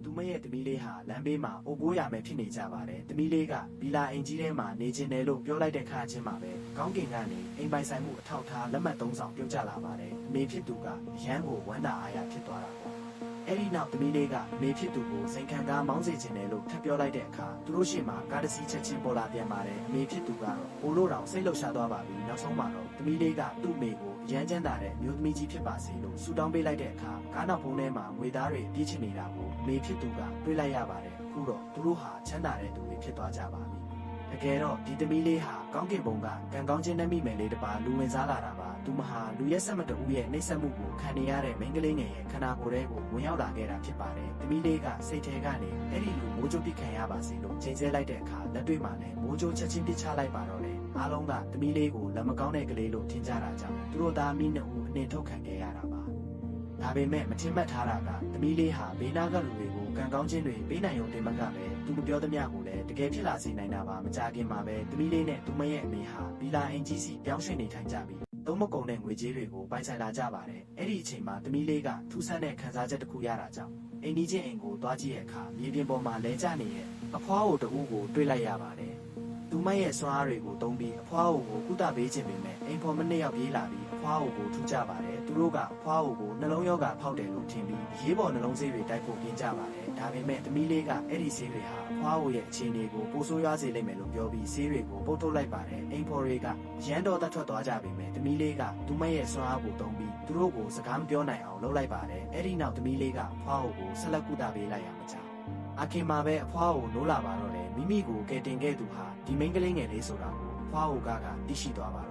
သူမရဲ့သမီးလေးဟာလမ်းဘေးမှာအိုဘိုးရမယ်ဖြစ်နေကြပါတယ်သမီးလေးကဘီလာအိမ်ကြီးထဲမှာနေချင်တယ်လို့ပြောလိုက်တဲ့ခါချင်းမှာပဲကောင်းကင်ကနေအိမ်ပိုင်ဆိုင်မှုအထောက်ထားလက်မှတ်3ဆောင်ပြုတ်ကျလာပါတယ်အမေဖြစ်သူကရန်ကိုဝမ်းသာအားရဖြစ်သွားတာပေါ့အဲ့ဒီနောက်သမီးလေးကအမေဖြစ်သူကိုစိန်ခံကားမောင်းစေချင်တယ်လို့ထပ်ပြောလိုက်တဲ့အခါသူတို့ရှေ့မှာကားတစ်စီးချက်ချင်းပေါ်လာပြန်ပါတယ်အမေဖြစ်သူကတော့ဘိုးလို့တောင်စိတ်လှုပ်ရှားသွားပါပြီနောက်ဆုံးမှာတော့သမီးလေးကသူ့အမေကိုရမ်းချမ်းသာတဲ့မျိုးသမီးကြီးဖြစ်ပါစေလို့ဆုတောင်းပေးလိုက်တဲ့အခါကားနောက်ဘုံထဲမှာငွေသားတွေပြေးချင်နေတာကိုအမေဖြစ်သူကတွေးလိုက်ရပါတယ်အခုတော့သူတို့ဟာချမ်းသာတဲ့သူတွေဖြစ်သွားကြပါပြီတကယ်တော့ဒီသမီးလေးဟာကောင်းကင်ဘုံကကံကောင်းခြင်းနဲ့မိမယ်လေးတစ်ပါလူဝင်စားလာတာပါသူမဟာလူရက်ဆက်မတူရဲ့နှိမ့်ဆက်မှုကိုခံနေရတဲ့မိန်းကလေးငယ်ရဲ့ခန္ဓာကိုယ်ထဲကိုဝင်ရောက်လာခဲ့တာဖြစ်ပါတယ်သမီးလေးကစိတ်ထဲကနေအဲ့ဒီလူမိုးကြိုးပစ်ခံရပါစေလို့ချိန်ဆတဲ့အခါလက်တွေ့မှာလည်းမိုးကြိုးချက်ချင်းပစ်ချလိုက်ပါတော့တယ်အားလုံးကသမီးလေးကိုလက်မကောင်းတဲ့ကလေးလို့ထင်ကြတာကြောင့်သူတို့သားမီးနှစ်ဦးအနှင်ထုတ်ခံခဲ့ရတာပါဒါပေမဲ့မထင်မှတ်ထားတာကသမီးလေးဟာဘေးနားကလူတွေကိုကံကောင်းခြင်းတွေပေးနိုင်ုံတင်မကပဲသူမပြောသမျှကိုလည်းတကယ်ဖြစ်လာစေနိုင်တာပါမကြခင်မှာပဲသမီးလေးနဲ့သူမရဲ့အမေဟာဘီလာအင်ကြီးစီပြောင်းရွှေ့နေထိုင်ကြပြီးသုံးမကုန်တဲ့ငွေကြေးတွေကိုပိုင်ဆိုင်လာကြပါတယ်အဲ့ဒီအချိန်မှာသမီးလေးကထူးဆန်းတဲ့ခံစားချက်တစ်ခုရတာကြောင့်အိမ်ကြီးချင်းအိမ်ကိုသွားကြည့်တဲ့အခါမြေပြင်ပေါ်မှာလဲကျနေတဲ့အဖွားအိုတဦးကိုတွေ့လိုက်ရပါတယ်သူမရဲ့စွမ်းအားတွေကိုသုံးပြီးအဖွားအိုကိုကုသပေးခြင်းပေမဲ့အိမ်ဖော်မနှစ်ယောက်ပြေးလာပြီးအဖွားအိုကိုထူကြပါတယ်သူတို့ကအဖွားအိုကိုနှလုံးရောဂါဖောက်တယ်လို့ထင်ပြီးရေးပေါ်နှလုံးဆေးတွေတိုက်ဖို့ပြင်ကြပါတယ်ဒါပေမဲ့သမီးလေးကအဲ့ဒီဆေးတွေဟာအဖွားအိုရဲ့အခြေအနေကိုပိုဆိုးရွားစေလိမ့်မယ်လို့ပြောပြီးဆေးတွေကိုပုတ်ထုတ်လိုက်ပါတယ်အိမ်ဖော်တွေကရန်တော်တက်ထွက်သွားကြပေမဲ့သမီးလေးကသူမရဲ့စွမ်းအားကိုသုံးပြီးသူတို့ကိုစကားမပြောနိုင်အောင်လုပ်လိုက်ပါတယ်အဲ့ဒီနောက်သမီးလေးကအဖွားအိုကိုဆက်လက်ကုသပေးလိုက်ရမှာကြောင့်အခင်မှာပဲအဖွားကိုနိုးလာပါတော့တယ်မိမိကိုကယ်တင်ခဲ့သူဟာဒီမိန်းကလေးငယ်လေးဆိုတာကိုအဖွားကိုကသိရှိသွားပါတော့